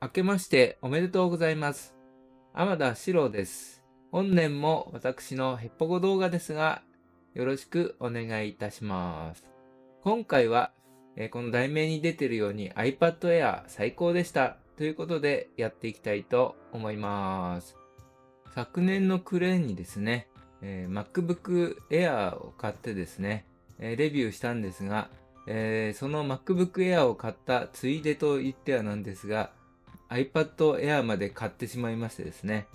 明けましておめでとうございます。天田四郎です。本年も私のヘッポコ動画ですが、よろしくお願いいたします。今回は、この題名に出ているように iPad Air 最高でしたということでやっていきたいと思います。昨年の暮れにですね、MacBook Air を買ってですね、レビューしたんですが、その MacBook Air を買ったついでと言ってはなんですが、iPad Air まで買ってしまいましてですね、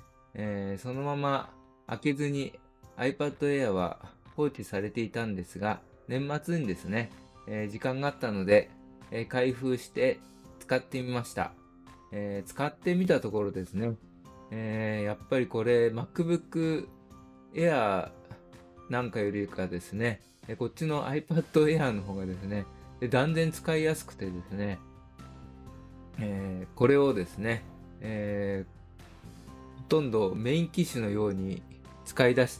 そのまま開けずに iPad Air は放置されていたんですが、年末にですね、時間があったので、開封して使ってみました。使ってみたところですね、やっぱりこれ MacBook Air なんかよりかですね、こっちの iPad Air の方がですね、断然使いやすくてですね、これをですね、ほとんどメイン機種のように使い出し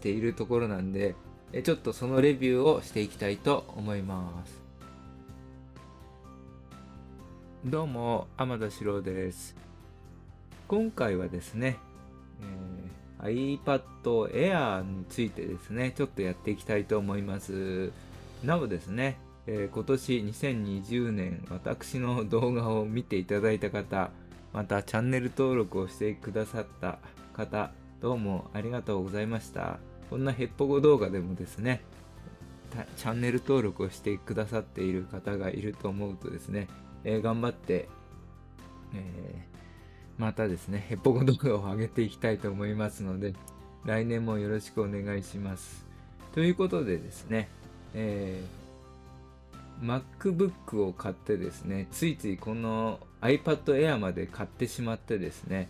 ているところなんで、ちょっとそのレビューをしていきたいと思います。どうも、天田四郎です。今回はですね、iPad Air についてですね、ちょっとやっていきたいと思います。なおですね、今年2020年私の動画を見ていただいた方、またチャンネル登録をしてくださった方、どうもありがとうございました。こんなヘッポコ動画でもですね、チャンネル登録をしてくださっている方がいると思うとですね、頑張って、またですね、ヘッポコ動画を上げていきたいと思いますので、来年もよろしくお願いします。ということでですね、MacBook を買ってですね、ついついこの iPad Air まで買ってしまってですね、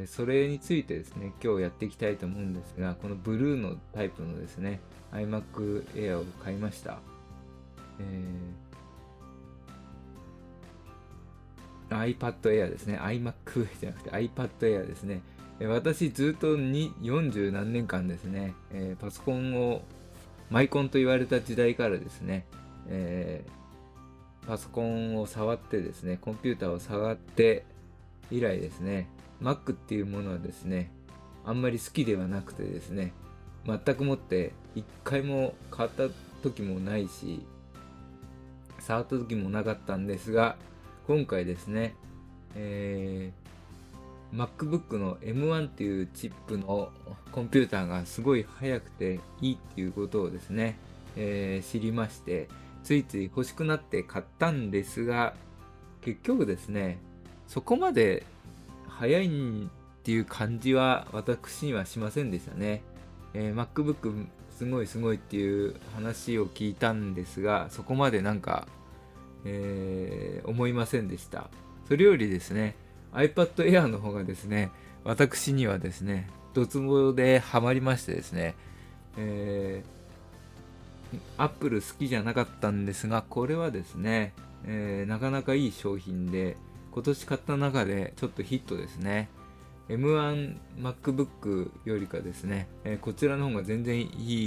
それについてですね、今日やっていきたいと思うんですが、このブルーのタイプのですね、iMac Air を買いました。iPad Air ですね。iMac じゃなくて iPad Air ですね。私ずっと40何年間ですね、パソコンをマイコンと言われた時代からですね、パソコンを触ってですね、コンピューターを触って以来ですね、Mac っていうものはですね、あんまり好きではなくてですね、全くもって一回も買った時もないし、触った時もなかったんですが、今回ですね、MacBook の M1 っていうチップのコンピューターがすごい速くていいっていうことをですね、知りまして、ついつい欲しくなって買ったんですが、結局ですね、そこまで速いっていう感じは私にはしませんでしたね。MacBook すごいすごいっていう話を聞いたんですが、そこまでなんか思いませんでした。それよりですね、iPad Air の方がですね、私にはですね、ドツボでハマりましてですね、Apple 好きじゃなかったんですが、これはですね、なかなかいい商品で、今年買った中でちょっとヒットですね。M1MacBook よりかですね、こちらの方が全然い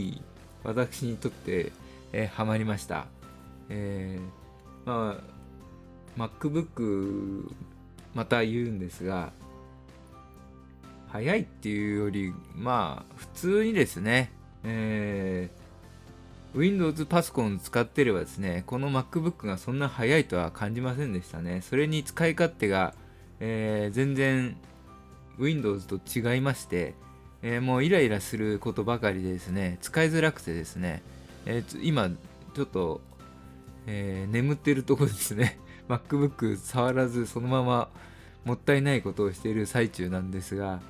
い、私にとって、ハマりました。まあ、MacBook また言うんですが、早いっていうより、まあ、普通にですね、Windows パソコン使ってればですね、この MacBook がそんな早いとは感じませんでしたね。それに使い勝手が、全然 Windows と違いまして、もうイライラすることばかりでですね、使いづらくてですね、今ちょっと、眠っているところですね。MacBook 触らずそのままもったいないことをしている最中なんですが、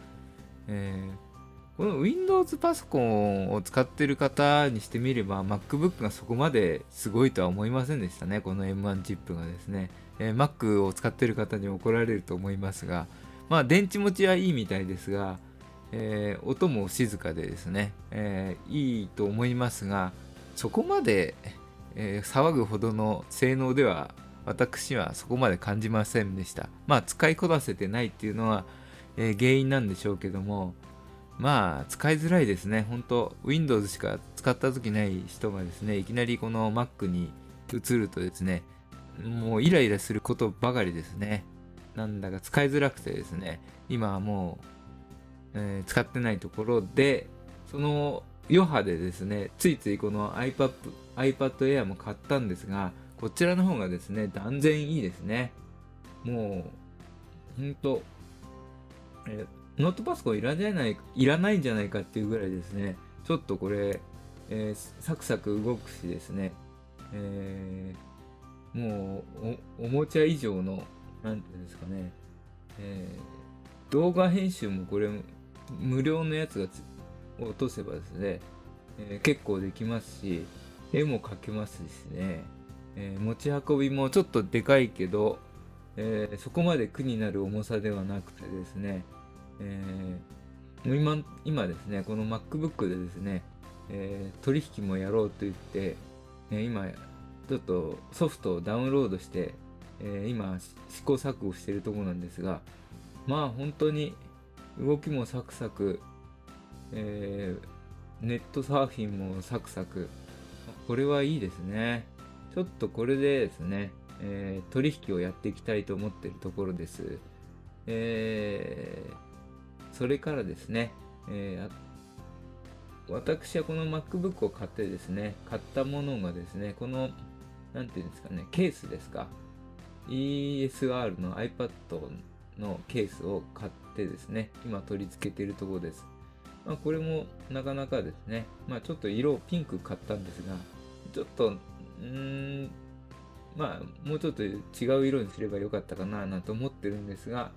この Windows パソコンを使っている方にしてみれば MacBook がそこまですごいとは思いませんでしたね。この M1 チップがですね、Mac を使っている方に怒られると思いますが、まあ電池持ちはいいみたいですが、音も静かでですね、いいと思いますが、そこまで、騒ぐほどの性能では私はそこまで感じませんでした。まあ使いこなせてないっていうのは、原因なんでしょうけども、まあ使いづらいですね。本当 Windows しか使った時ない人がですね、いきなりこの Mac に移るとですね、もうイライラすることばかりですね。なんだか使いづらくてですね、今はもう、使ってないところで、その余波でですね、ついついこの iPad Air も買ったんですが、こちらの方がですね、断然いいですね。もう、ほんと、ノートパソコンいらないんじゃないかっていうぐらいですね、ちょっとこれ、サクサク動くしですね、もうおもちゃ以上の、なんていうんですかね、動画編集もこれ、無料のやつが落とせばですね、結構できますし、絵も描けますしね、持ち運びもちょっとでかいけど、そこまで苦になる重さではなくてですね、もう今ですね、この MacBook でですね、取引もやろうと言って、今ちょっとソフトをダウンロードして、今試行錯誤しているところなんですが、まあ本当に動きもサクサク、ネットサーフィンもサクサク、これはいいですね。ちょっとこれでですね、取引をやっていきたいと思っているところです。それからですね、私はこの MacBook を買ってですね、買ったものがですね、この、なんていうんですかね、ケースですか。ESR の iPad のケースを買ってですね、今取り付けているところです。これもなかなかですね、ちょっと色ピンク買ったんですが、ちょっと、もうちょっと違う色にすればよかったかななんて思ってるんですが、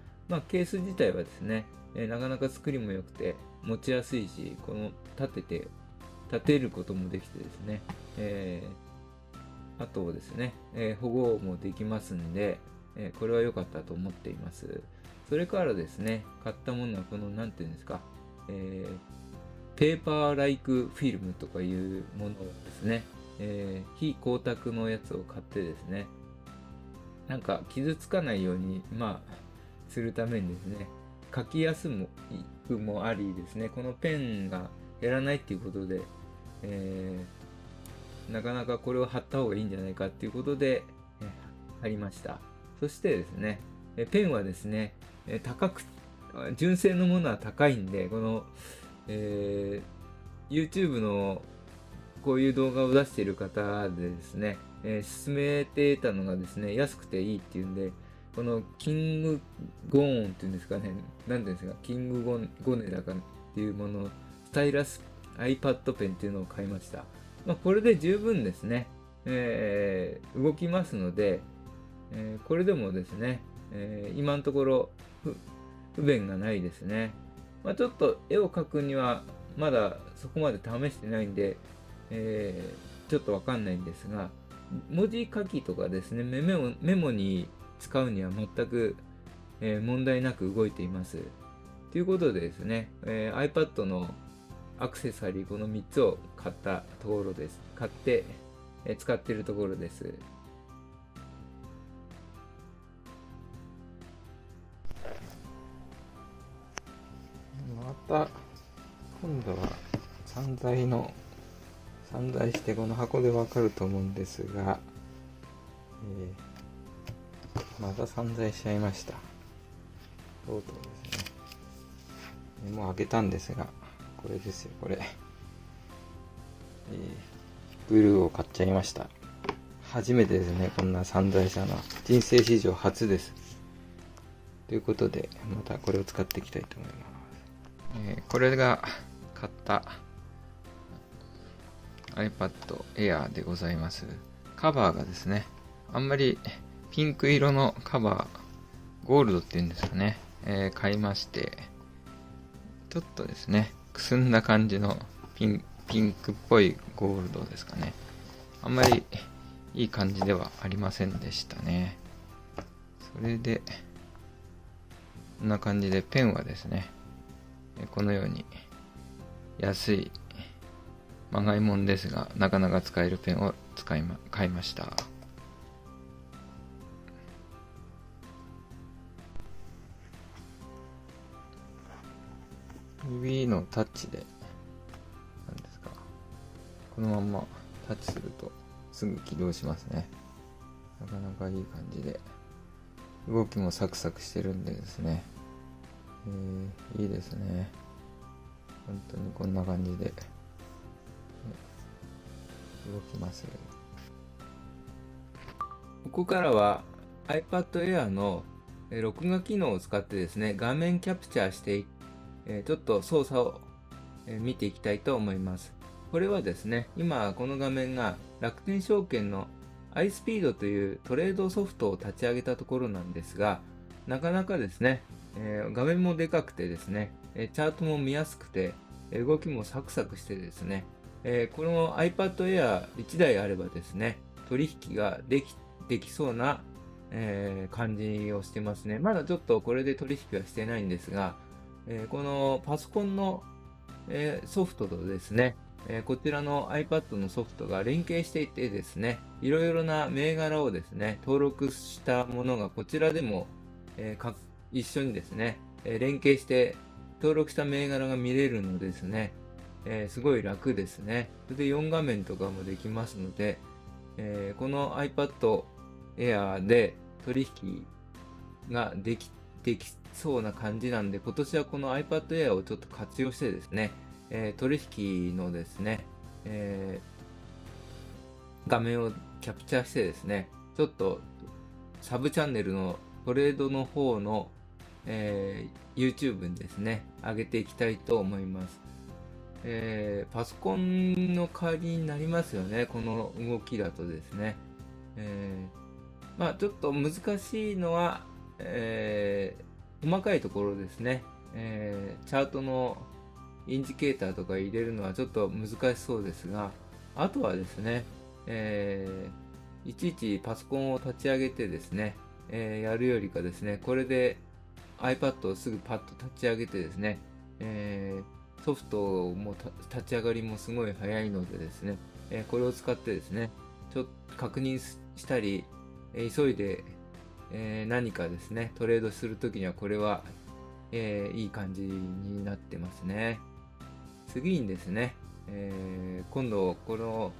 ケース自体はですね、なかなか作りも良くて持ちやすいし、この立てることもできてですね、あとですね、保護もできますんで、これは良かったと思っています。それからですね、買ったものはこの、なんていうんですか、ペーパーライクフィルムとかいうものですね、非光沢のやつを買ってですね、なんか傷つかないように、するためにですね、書きやすくもありですね、このペンが減らないっていうことで、なかなかこれを貼った方がいいんじゃないかっていうことで、貼りました。そしてですね、ペンはですね、純正のものは高いんで、この、YouTube のこういう動画を出している方でですね、勧めてたのがですね、安くていいっていうんで、このキングゴーンっていうんですかね、なんていうんですか、キングゴネだかっていうもの、スタイラス iPad ペンっていうのを買いました。これで十分ですね、動きますので、これでもですね、今のところ不便がないですね。ちょっと絵を描くにはまだそこまで試してないんで、ちょっとわかんないんですが、文字書きとかですね、メモに使うには全く、問題なく動いています。ということでですね、iPad のアクセサリーこの3つを買ったところです。買って、使っているところです。また今度は散財してこの箱でわかると思うんですが、また散財しちゃいました。とうとうですね。もう開けたんですが、これですよ、これ。ブルーを買っちゃいました。初めてですね、こんな散財したのは。人生史上初です。ということで、またこれを使っていきたいと思います。これが買った iPad Air でございます。カバーがですね、あんまりピンク色のカバー、ゴールドっていうんですかね、買いまして、ちょっとですね、くすんだ感じのピンクっぽいゴールドですかね。あんまりいい感じではありませんでしたね。それで、こんな感じでペンはですね、このように安いまがいもんですが、なかなか使えるペンを買いました。指のタッチで、なんですか、このままタッチするとすぐ起動しますね。なかなかいい感じで、動きもサクサクしてるんでですね、いいですね。本当にこんな感じで動きますよ。ここからは iPad Air の録画機能を使ってですね、画面キャプチャーしてちょっと操作を見ていきたいと思います。これはですね、今この画面が楽天証券の iSpeed というトレードソフトを立ち上げたところなんですが、なかなかですね、画面もでかくてですね、チャートも見やすくて、動きもサクサクしてですね、この iPad Air 1台あればですね、取引ができそうな、感じをしてますね。まだちょっとこれで取引はしてないんですが、このパソコンの、ソフトとですね、こちらの iPad のソフトが連携していてですね、いろいろな銘柄をですね、登録したものがこちらでも、一緒にですね、連携して登録した銘柄が見れるのですね、すごい楽ですね。それで4画面とかもできますので、この iPad Air で取引ができそうな感じなんで、今年はこの iPad Air をちょっと活用してですね、取引のですね、画面をキャプチャーしてですね、ちょっとサブチャンネルのトレードの方の、YouTube にですね、上げていきたいと思います。パソコンの代わりになりますよね、この動きだとですね。まあちょっと難しいのは、細かいところですね。チャートのインジケーターとか入れるのはちょっと難しそうですが、あとはですね、いちいちパソコンを立ち上げてですね、やるよりかですね、これで iPad をすぐパッと立ち上げてですね、ソフトも立ち上がりもすごい早いのでですね、これを使ってですね、ちょっと確認したり、急いで、何かですね、トレードするときにはこれは、いい感じになってますね。次にですね、今度この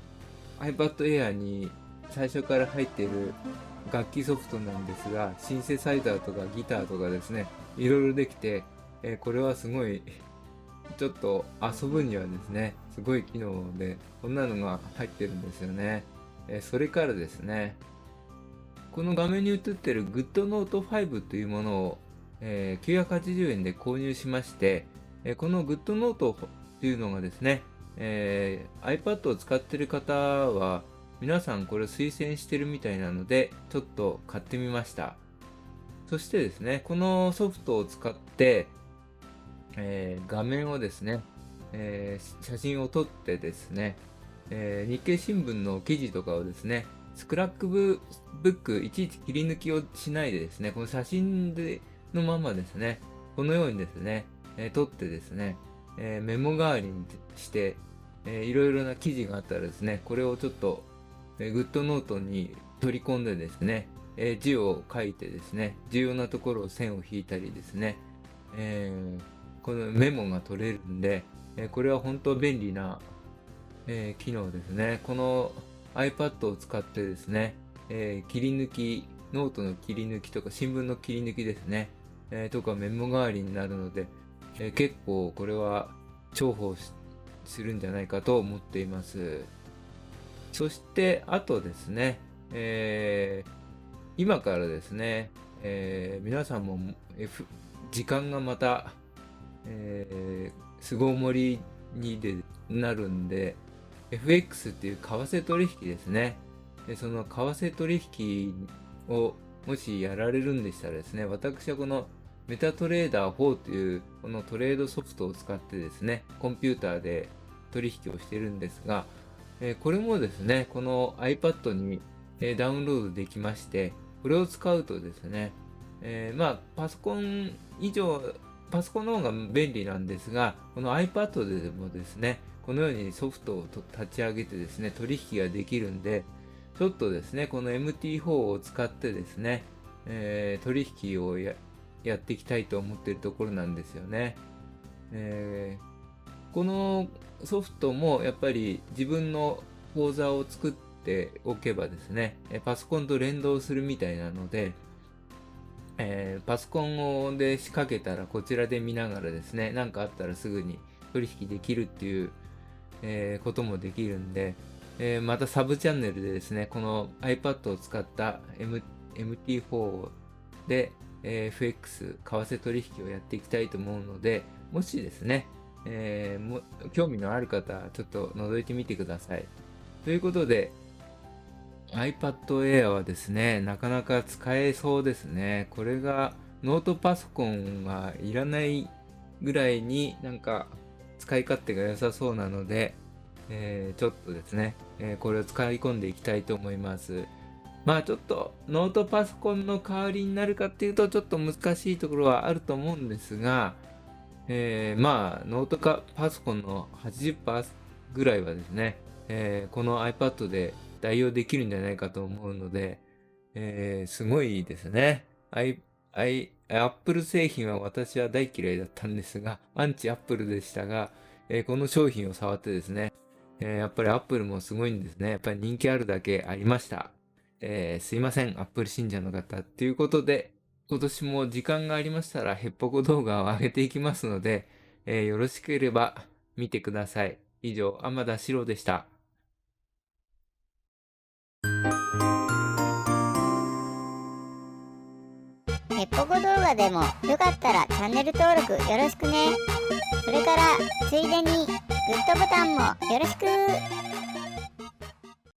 iPad Air に最初から入っている楽器ソフトなんですが、シンセサイザーとかギターとかですね、いろいろできて、これはすごいちょっと遊ぶにはですね、すごい機能でこんなのが入ってるんですよね。それからですね、この画面に映ってる GoodNote 5というものを、980円で購入しまして、この GoodNote というのがですね、iPad を使ってる方は皆さんこれを推薦してるみたいなのでちょっと買ってみました。そしてですね、このソフトを使って、画面をですね、写真を撮ってですね、日経新聞の記事とかをですね、スクラップブックいちいち切り抜きをしないでですね、この写真のままですね、このようにですね、撮ってですね、メモ代わりにして、いろいろな記事があったらですね、これをちょっと、グッドノートに取り込んでですね、字を書いてですね、重要なところを線を引いたりですね、このメモが取れるんで、これは本当便利な、機能ですね。この iPad を使ってですね、切り抜き、ノートの切り抜きとか新聞の切り抜きですね、とかメモ代わりになるので、結構これは重宝するんじゃないかと思っています。そしてあとですね、今からですね、皆さんも、時間がまた、巣ごもりになるんで、FX っていう為替取引ですね。でその為替取引をもしやられるんでしたらですね、私はこのメタトレーダー4というこのトレードソフトを使ってですね、コンピューターで取引をしているんですが、これもですね、この iPad に、ダウンロードできまして、これを使うとですね、まあパソコンの方が便利なんですが、この iPad でもですね、このようにソフトを立ち上げてですね、取引ができるんで、ちょっとですね、この MT4 を使ってですね、取引をやっていきたいと思っているところなんですよね。このソフトもやっぱり自分の口座を作っっておけばですね、パソコンと連動するみたいなので、パソコンで仕掛けたらこちらで見ながらですね、何かあったらすぐに取引できるっていう、こともできるんで、またサブチャンネルでですね、この iPad を使った、MT4 で、FX 為替取引をやっていきたいと思うので、もしですね、興味のある方はちょっと覗いてみてください。ということで、iPad Air はですね、なかなか使えそうですね。これがノートパソコンがいらないぐらいになんか使い勝手が良さそうなので、ちょっとですね、これを使い込んでいきたいと思います。まあちょっとノートパソコンの代わりになるかっていうとちょっと難しいところはあると思うんですが、まあノートパソコンの80%ぐらいはですね、この iPad で代用できるんじゃないかと思うので、すごいですね。Apple 製品は私は大嫌いだったんですが、アンチ Apple でしたが、この商品を触ってですね、やっぱり Apple もすごいんですね。やっぱり人気あるだけありました。すいません、Apple 信者の方。ということで、今年も時間がありましたら、ヘッポコ動画を上げていきますので、よろしければ見てください。以上、天田四郎でした。ヘッポコ動画でもよかったらチャンネル登録よろしくね。それからついでにグッドボタンもよろしく。